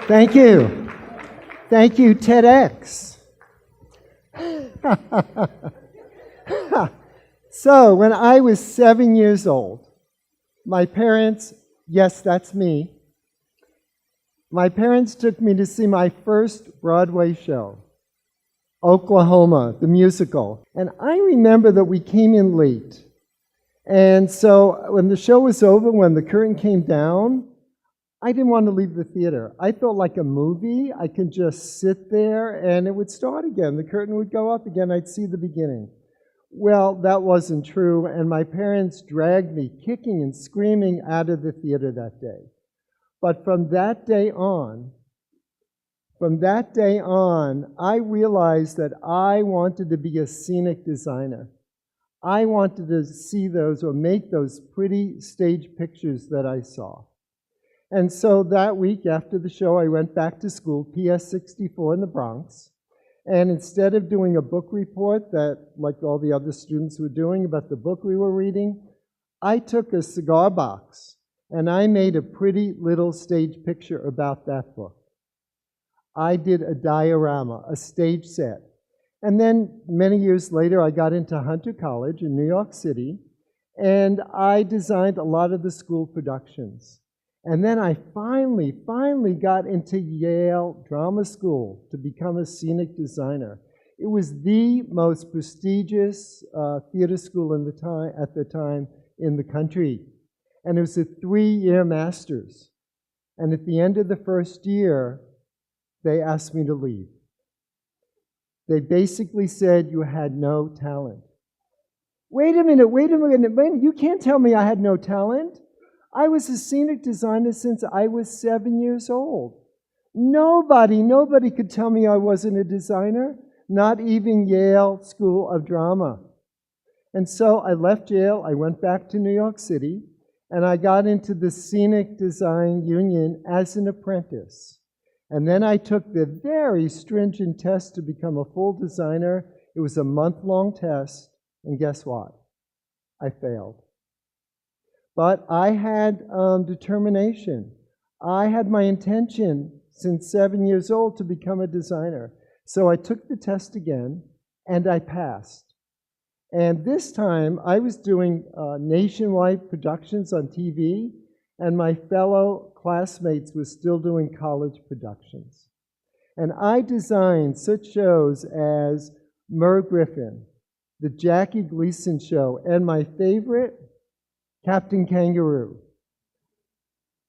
Thank you. Thank you, TEDx. So, when I was 7 years old, my parents, yes, that's me, my parents took me to see my first Broadway show, Oklahoma, the musical. And I remember that we came in late. And so when the show was over, when the curtain came down, I didn't want to leave the theater. I felt like a movie. I could just sit there and it would start again. The curtain would go up again. I'd see the beginning. Well, that wasn't true, and my parents dragged me kicking and screaming out of the theater that day. But from that day on, I realized that I wanted to be a scenic designer. I wanted to see those or make those pretty stage pictures that I saw. And so that week after the show, I went back to school, PS 64 in the Bronx. And instead of doing a book report that, like all the other students were doing about the book we were reading, I took a cigar box and I made a pretty little stage picture about that book. I did a diorama, a stage set. And then many years later, I got into Hunter College in New York City, and I designed a lot of the school productions. And then I finally got into Yale Drama School to become a scenic designer. It was the most prestigious theater school at the time in the country. And it was a 3-year master's. And at the end of the first year, they asked me to leave. They basically said, you had no talent. Wait a minute, you can't tell me I had no talent. I was a scenic designer since I was 7 years old. Nobody could tell me I wasn't a designer, not even Yale School of Drama. And so I left Yale, I went back to New York City, and I got into the Scenic Design Union as an apprentice. And then I took the very stringent test to become a full designer. It was a month-long test, and guess what? I failed. But I had determination. I had my intention since 7 years old to become a designer. So I took the test again, and I passed. And this time, I was doing nationwide productions on TV, and my fellow classmates were still doing college productions. And I designed such shows as Merv Griffin, the Jackie Gleason Show, and my favorite, Captain Kangaroo.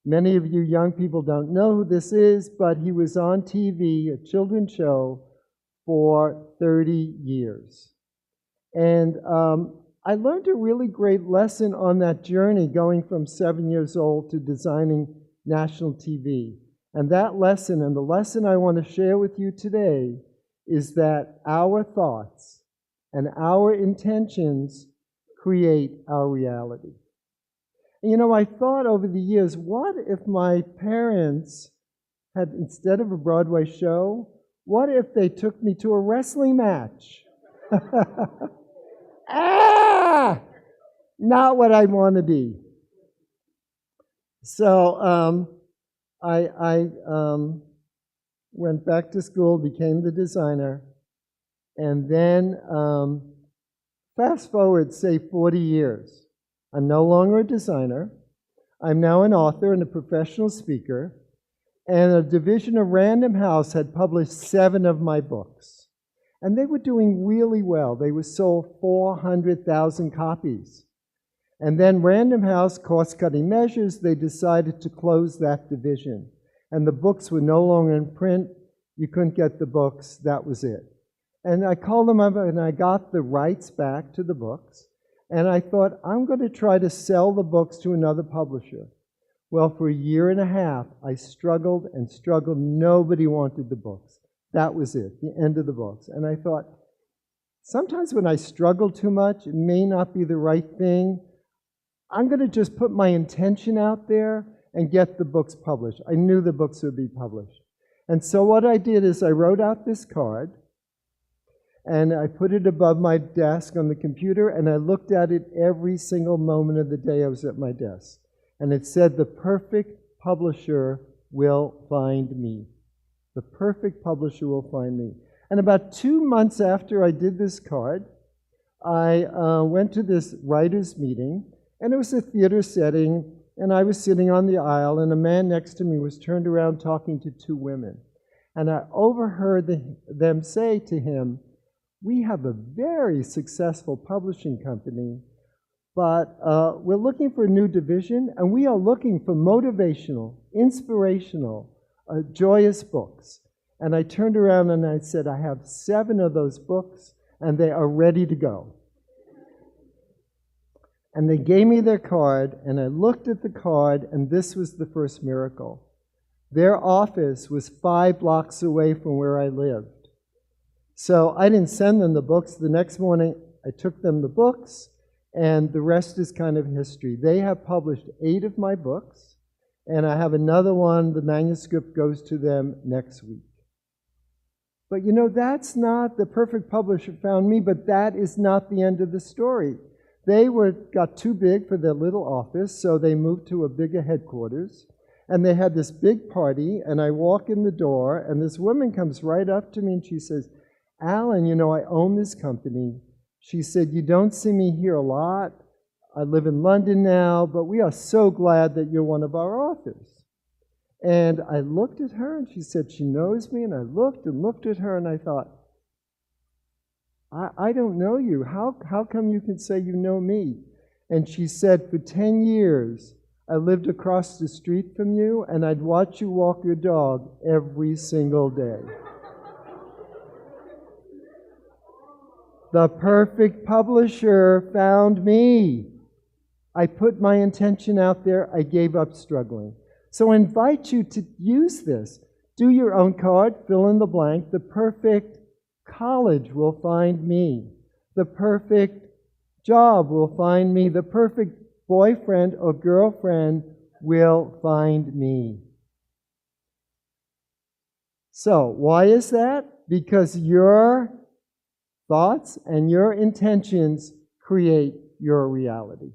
Many of you young people don't know who this is, but he was on TV, a children's show, for 30 years. And I learned a really great lesson on that journey, going from 7 years old to designing national TV. And that lesson, and the lesson I want to share with you today, is that our thoughts and our intentions create our reality. And you know, I thought over the years, what if my parents had, instead of a Broadway show, what if they took me to a wrestling match? Not what I want to be. So I went back to school, became the designer, and then fast forward, say, 40 years. I'm no longer a designer. I'm now an author and a professional speaker, and a division of Random House had published 7 of my books. And they were doing really well. They were sold 400,000 copies. And then Random House, cost-cutting measures, they decided to close that division. And the books were no longer in print. You couldn't get the books. That was it. And I called them up and I got the rights back to the books. And I thought, I'm going to try to sell the books to another publisher. Well, for a year and a half, I struggled and struggled. Nobody wanted the books. That was it, the end of the books. And I thought, sometimes when I struggle too much, it may not be the right thing. I'm going to just put my intention out there and get the books published. I knew the books would be published. And so what I did is I wrote out this card, and I put it above my desk on the computer, and I looked at it every single moment of the day I was at my desk. And it said, the perfect publisher will find me. The perfect publisher will find me. And about 2 months after I did this card, I went to this writer's meeting, and it was a theater setting, and I was sitting on the aisle, and a man next to me was turned around talking to 2 women. And I overheard them say to him, "We have a very successful publishing company, but we're looking for a new division, and we are looking for motivational, inspirational, joyous books." And I turned around and I said, "I have 7 of those books, and they are ready to go." And they gave me their card, and I looked at the card, and this was the first miracle. Their office was 5 blocks away from where I lived. So I didn't send them the books. The next morning, I took them the books, and the rest is kind of history. They have published 8 of my books, and I have another one. The manuscript goes to them next week. But you know, that's not the perfect publisher found me, but that is not the end of the story. They got too big for their little office, so they moved to a bigger headquarters, and they had this big party, and I walk in the door, and this woman comes right up to me, and she says, "Allen, you know, I own this company." She said, "You don't see me here a lot. I live in London now, but we are so glad that you're one of our authors." And I looked at her, and she said she knows me, and I looked and looked at her, and I thought, I don't know you. How come you can say you know me? And she said, "For 10 years, I lived across the street from you, and I'd watch you walk your dog every single day." The perfect publisher found me. I put my intention out there. I gave up struggling. So I invite you to use this. Do your own card, fill in the blank. The perfect college will find me. The perfect job will find me. The perfect boyfriend or girlfriend will find me. So, why is that? Because your thoughts and your intentions create your reality.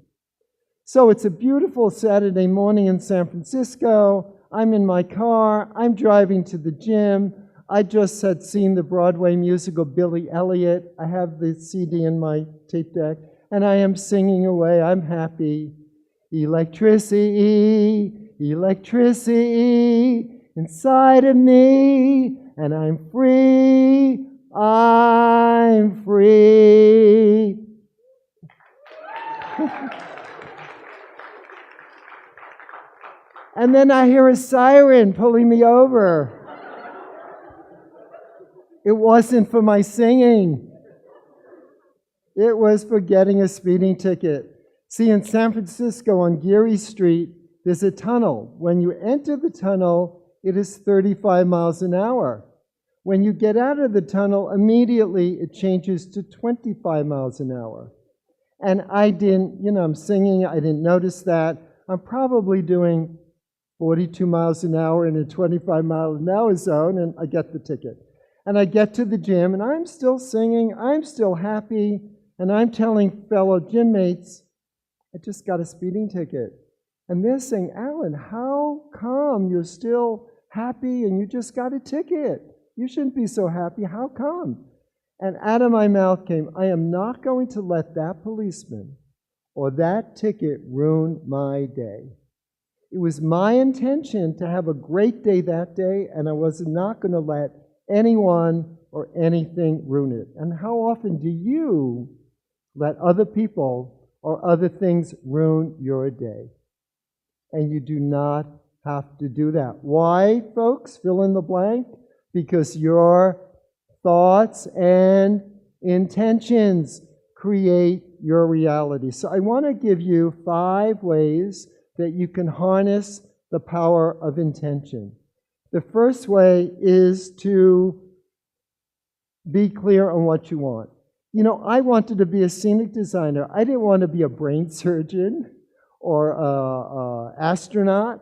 So it's a beautiful Saturday morning in San Francisco. I'm in my car. I'm driving to the gym. I just had seen the Broadway musical Billy Elliot. I have the CD in my tape deck, and I am singing away. I'm happy. Electricity, electricity inside of me, and I'm free. I'm free. And then I hear a siren pulling me over. It wasn't for my singing. It was for getting a speeding ticket. See, in San Francisco on Geary Street, there's a tunnel. When you enter the tunnel, it is 35 miles an hour. When you get out of the tunnel, immediately it changes to 25 miles an hour. And I didn't, I'm singing, I didn't notice that. I'm probably doing 42 miles an hour in a 25 mile an hour zone, and I get the ticket. And I get to the gym, and I'm still singing, I'm still happy, and I'm telling fellow gym mates, I just got a speeding ticket. And they're saying, "Allen, how come you're still happy and you just got a ticket? You shouldn't be so happy. How come?" And out of my mouth came, "I am not going to let that policeman or that ticket ruin my day. It was my intention to have a great day that day, and I was not going to let anyone or anything ruin it." And how often do you let other people or other things ruin your day? And you do not have to do that. Why, folks? Fill in the blank. Because your thoughts and intentions create your reality. So I want to give you 5 ways that you can harness the power of intention. The first way is to be clear on what you want. I wanted to be a scenic designer. I didn't want to be a brain surgeon or an astronaut.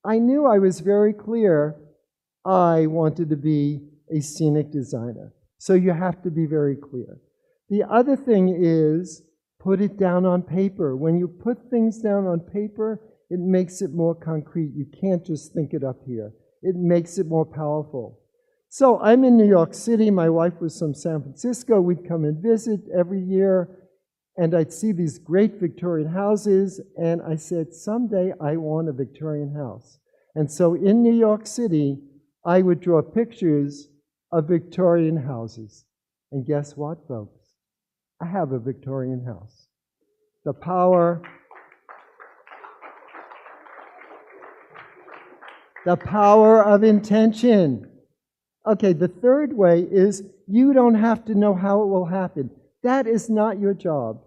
I knew I was very clear I wanted to be a scenic designer. So you have to be very clear. The other thing is put it down on paper. When you put things down on paper, It makes it more concrete. You can't just think it up here. It makes it more powerful. So I'm in New York City. My wife was from San Francisco. We'd come and visit every year, and I'd see these great Victorian houses, and I said, someday I want a Victorian house. And so in New York City, I would draw pictures of Victorian houses. And guess what, folks? I have a Victorian house. The power of intention. Okay, the third way is you don't have to know how it will happen. That is not your job.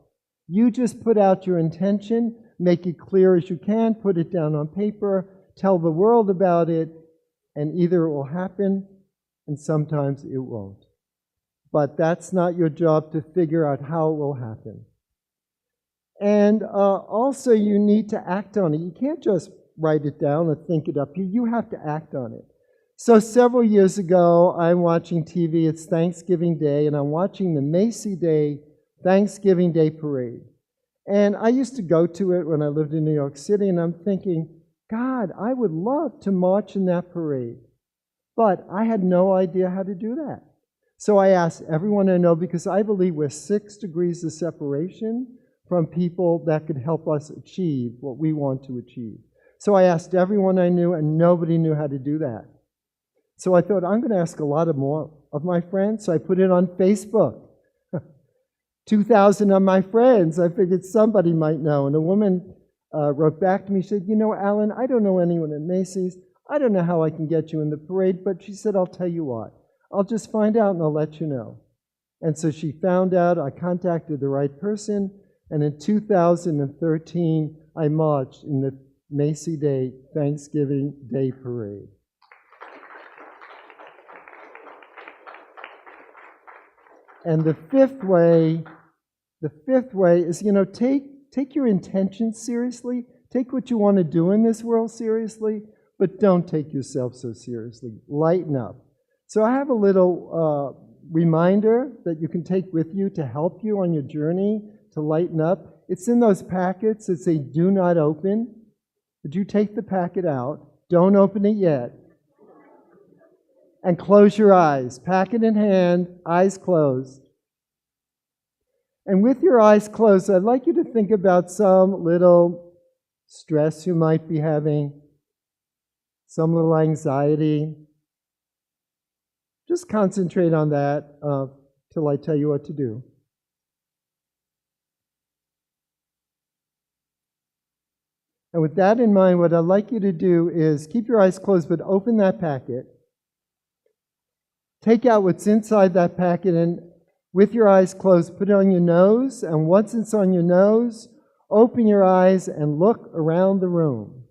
You just put out your intention, make it clear as you can, put it down on paper, tell the world about it, and either it will happen and sometimes it won't. But that's not your job to figure out how it will happen. And also you need to act on it. You can't just write it down or think it up. You have to act on it. So several years ago, I'm watching TV. It's Thanksgiving Day, and I'm watching the Macy Day Thanksgiving Day Parade. And I used to go to it when I lived in New York City, and I'm thinking, God, I would love to march in that parade. But I had no idea how to do that. So I asked everyone I know, because I believe we're 6 degrees of separation from people that could help us achieve what we want to achieve. So I asked everyone I knew, and nobody knew how to do that. So I thought, I'm going to ask a lot more of my friends. So I put it on Facebook. 2,000 of my friends. I figured somebody might know. And a woman wrote back to me. She said, you know, Alan, I don't know anyone at Macy's. I don't know how I can get you in the parade. But she said, I'll tell you what. I'll just find out and I'll let you know. And so she found out. I contacted the right person. And in 2013, I marched in the Macy Day Thanksgiving Day Parade. And the fifth way is, you know, take your intentions seriously. Take what you want to do in this world seriously, but don't take yourself so seriously. Lighten up. So I have a little reminder that you can take with you to help you on your journey to lighten up. It's in those packets that say, do not open. But you take the packet out. Don't open it yet. And close your eyes. Packet in hand, eyes closed. And with your eyes closed, I'd like you to think about some little stress you might be having, some little anxiety. Just concentrate on that till I tell you what to do. And with that in mind, what I'd like you to do is keep your eyes closed, but open that packet. Take out what's inside that packet, and with your eyes closed, put it on your nose. And once it's on your nose, open your eyes and look around the room.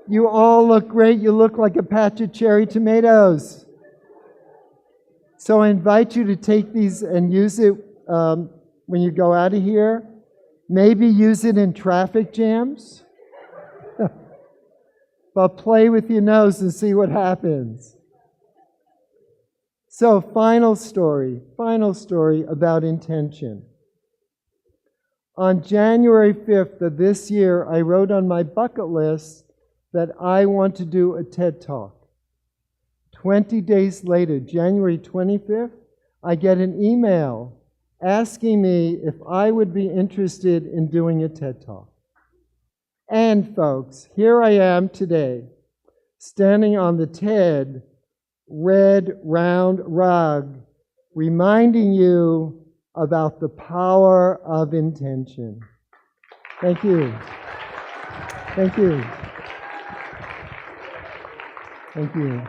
You all look great. You look like a patch of cherry tomatoes. So I invite you to take these and use it when you go out of here. Maybe use it in traffic jams. But play with your nose and see what happens. So final story about intention. On January 5th of this year, I wrote on my bucket list that I want to do a TED Talk. 20 days later, January 25th, I get an email asking me if I would be interested in doing a TED Talk. And folks, here I am today, standing on the TED red round rug, reminding you about the power of intention. Thank you. Thank you. Thank you.